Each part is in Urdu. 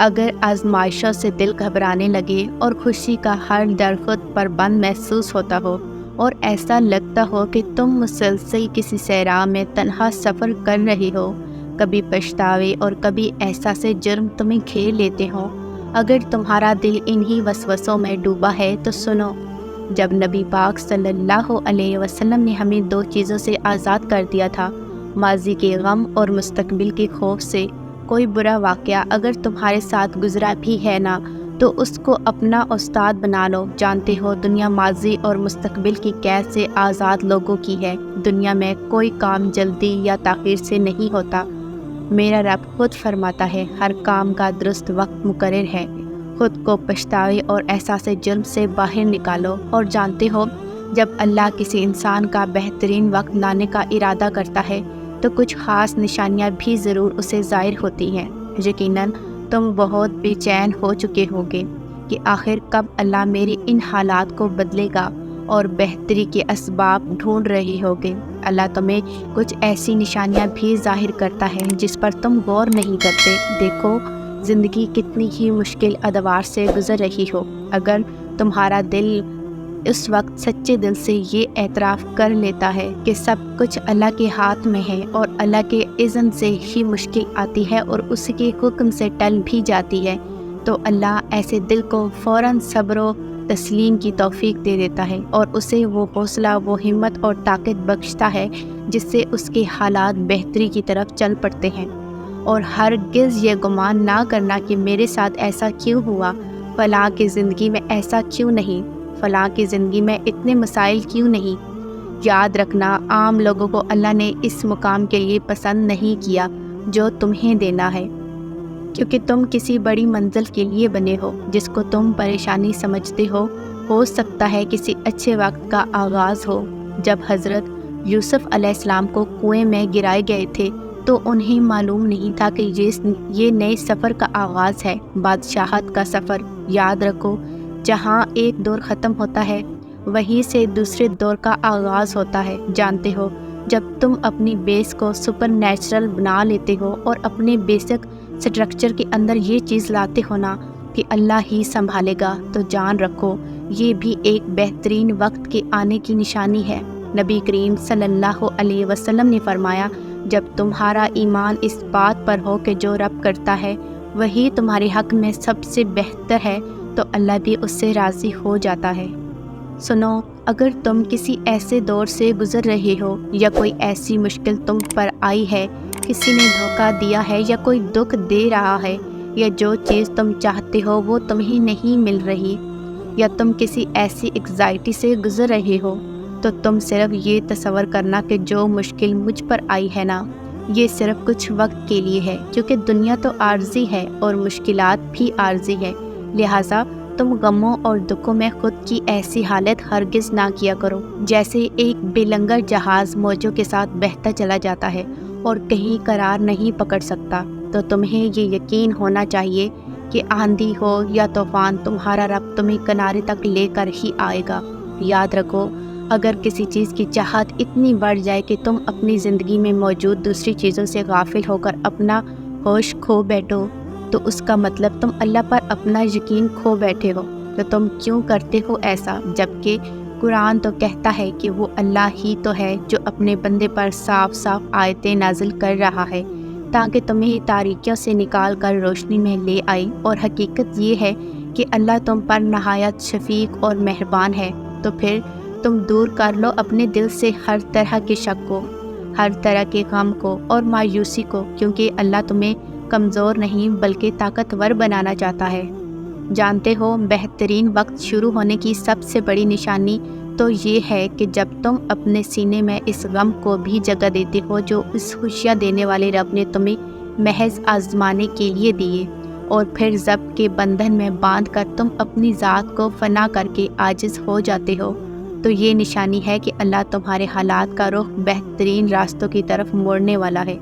اگر آزمائشوں سے دل گھبرانے لگے اور خوشی کا ہر در خود پر بند محسوس ہوتا ہو اور ایسا لگتا ہو کہ تم مسلسل کسی صحرا میں تنہا سفر کر رہے ہو، کبھی پچھتاوے اور کبھی احساس جرم تمہیں گھیر لیتے ہوں، اگر تمہارا دل انہی وسوسوں میں ڈوبا ہے تو سنو، جب نبی پاک صلی اللہ علیہ وسلم نے ہمیں 2 چیزوں سے آزاد کر دیا تھا، ماضی کے غم اور مستقبل کے خوف سے، کوئی برا واقعہ اگر تمہارے ساتھ گزرا بھی ہے نا تو اس کو اپنا استاد بنا لو۔ جانتے ہو دنیا ماضی اور مستقبل کی قید سے آزاد لوگوں کی ہے۔ دنیا میں کوئی کام جلدی یا تاخیر سے نہیں ہوتا۔ میرا رب خود فرماتا ہے، ہر کام کا درست وقت مقرر ہے۔ خود کو پچھتاوے اور احساس جرم سے باہر نکالو، اور جانتے ہو جب اللہ کسی انسان کا بہترین وقت لانے کا ارادہ کرتا ہے تو کچھ خاص نشانیاں بھی ضرور اسے ظاہر ہوتی ہیں۔ یقیناً تم بہت بے چین ہو چکے ہوگے کہ آخر کب اللہ میرے ان حالات کو بدلے گا، اور بہتری کے اسباب ڈھونڈ رہے ہوگے۔ اللہ تمہیں کچھ ایسی نشانیاں بھی ظاہر کرتا ہے جس پر تم غور نہیں کرتے۔ دیکھو زندگی کتنی ہی مشکل ادوار سے گزر رہی ہو، اگر تمہارا دل اس وقت سچے دل سے یہ اعتراف کر لیتا ہے کہ سب کچھ اللہ کے ہاتھ میں ہے اور اللہ کے اذن سے ہی مشکل آتی ہے اور اس کے حکم سے ٹل بھی جاتی ہے، تو اللہ ایسے دل کو فوراً صبر و تسلیم کی توفیق دے دیتا ہے اور اسے وہ حوصلہ، وہ ہمت اور طاقت بخشتا ہے جس سے اس کے حالات بہتری کی طرف چل پڑتے ہیں۔ اور ہرگز یہ گمان نہ کرنا کہ میرے ساتھ ایسا کیوں ہوا، فلاں کی زندگی میں ایسا کیوں نہیں، فلاں کی زندگی میں اتنے مسائل کیوں نہیں۔ یاد رکھنا، عام لوگوں کو اللہ نے اس مقام کے لیے پسند نہیں کیا جو تمہیں دینا ہے، کیونکہ تم کسی بڑی منزل کے لیے بنے ہو جس کو تم پریشانی سمجھتے ہو سکتا ہے کسی اچھے وقت کا آغاز ہو۔ جب حضرت یوسف علیہ السلام کو کنویں میں گرائے گئے تھے تو انہیں معلوم نہیں تھا کہ یہ نئے سفر کا آغاز ہے، بادشاہت کا سفر۔ یاد رکھو، جہاں ایک دور ختم ہوتا ہے وہیں سے دوسرے دور کا آغاز ہوتا ہے۔ جانتے ہو جب تم اپنی بیس کو سپر نیچرل بنا لیتے ہو اور اپنے بیسک سٹرکچر کے اندر یہ چیز لاتے ہو نا کہ اللہ ہی سنبھالے گا، تو جان رکھو یہ بھی ایک بہترین وقت کے آنے کی نشانی ہے۔ نبی کریم صلی اللہ علیہ وسلم نے فرمایا، جب تمہارا ایمان اس بات پر ہو کہ جو رب کرتا ہے وہی تمہارے حق میں سب سے بہتر ہے تو اللہ بھی اس سے راضی ہو جاتا ہے۔ سنو، اگر تم کسی ایسے دور سے گزر رہے ہو یا کوئی ایسی مشکل تم پر آئی ہے، کسی نے دھوکہ دیا ہے یا کوئی دکھ دے رہا ہے، یا جو چیز تم چاہتے ہو وہ تمہیں نہیں مل رہی، یا تم کسی ایسی انگزائٹی سے گزر رہے ہو، تو تم صرف یہ تصور کرنا کہ جو مشکل مجھ پر آئی ہے نا، یہ صرف کچھ وقت کے لیے ہے، کیونکہ دنیا تو عارضی ہے اور مشکلات بھی عارضی ہے۔ لہٰذا تم غموں اور دکھوں میں خود کی ایسی حالت ہرگز نہ کیا کرو جیسے ایک بے لنگر جہاز موجوں کے ساتھ بہتا چلا جاتا ہے اور کہیں قرار نہیں پکڑ سکتا۔ تو تمہیں یہ یقین ہونا چاہیے کہ آندھی ہو یا طوفان، تمہارا رب تمہیں کنارے تک لے کر ہی آئے گا۔ یاد رکھو، اگر کسی چیز کی چاہت اتنی بڑھ جائے کہ تم اپنی زندگی میں موجود دوسری چیزوں سے غافل ہو کر اپنا ہوش کھو بیٹھو، تو اس کا مطلب تم اللہ پر اپنا یقین کھو بیٹھے ہو۔ تو تم کیوں کرتے ہو ایسا، جبکہ قرآن تو کہتا ہے کہ وہ اللہ ہی تو ہے جو اپنے بندے پر صاف صاف آیتیں نازل کر رہا ہے تاکہ تمہیں تاریکیوں سے نکال کر روشنی میں لے آئے، اور حقیقت یہ ہے کہ اللہ تم پر نہایت شفیق اور مہربان ہے۔ تو پھر تم دور کر لو اپنے دل سے ہر طرح کے شک کو، ہر طرح کے غم کو اور مایوسی کو، کیونکہ اللہ تمہیں کمزور نہیں بلکہ طاقتور بنانا چاہتا ہے۔ جانتے ہو بہترین وقت شروع ہونے کی سب سے بڑی نشانی تو یہ ہے کہ جب تم اپنے سینے میں اس غم کو بھی جگہ دیتے ہو جو اس خوشیاں دینے والے رب نے تمہیں محض آزمانے کے لیے دیے، اور پھر ضبط کے بندھن میں باندھ کر تم اپنی ذات کو فنا کر کے عاجز ہو جاتے ہو، تو یہ نشانی ہے کہ اللہ تمہارے حالات کا رخ بہترین راستوں کی طرف موڑنے والا ہے۔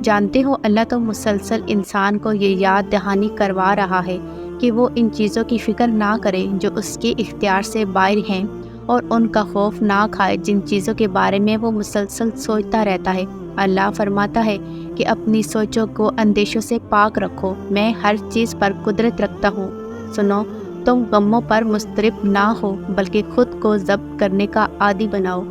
جانتے ہو اللہ تو مسلسل انسان کو یہ یاد دہانی کروا رہا ہے کہ وہ ان چیزوں کی فکر نہ کرے جو اس کے اختیار سے باہر ہیں، اور ان کا خوف نہ کھائے جن چیزوں کے بارے میں وہ مسلسل سوچتا رہتا ہے۔ اللہ فرماتا ہے کہ اپنی سوچوں کو اندیشوں سے پاک رکھو، میں ہر چیز پر قدرت رکھتا ہوں۔ سنو، تم غموں پر مضطرب نہ ہو بلکہ خود کو ضبط کرنے کا عادی بناؤ،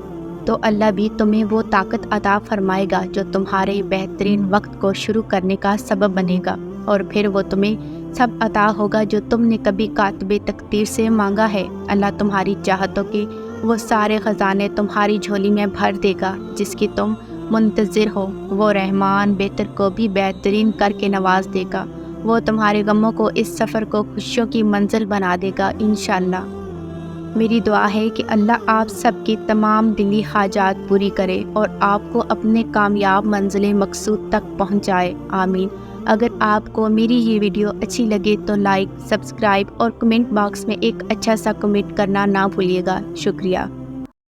تو اللہ بھی تمہیں وہ طاقت عطا فرمائے گا جو تمہارے بہترین وقت کو شروع کرنے کا سبب بنے گا، اور پھر وہ تمہیں سب عطا ہوگا جو تم نے کبھی کاتب تقدیر سے مانگا ہے۔ اللہ تمہاری چاہتوں کے وہ سارے خزانے تمہاری جھولی میں بھر دے گا جس کی تم منتظر ہو۔ وہ رحمان بہتر کو بھی بہترین کر کے نواز دے گا، وہ تمہارے غموں کو اس سفر کو خوشیوں کی منزل بنا دے گا انشاءاللہ۔ میری دعا ہے کہ اللہ آپ سب کی تمام دلی حاجات پوری کرے اور آپ کو اپنے کامیاب منزل مقصود تک پہنچائے، آمین۔ اگر آپ کو میری یہ ویڈیو اچھی لگے تو لائک، سبسکرائب اور کمنٹ باکس میں ایک اچھا سا کمنٹ کرنا نہ بھولیے گا۔ شکریہ۔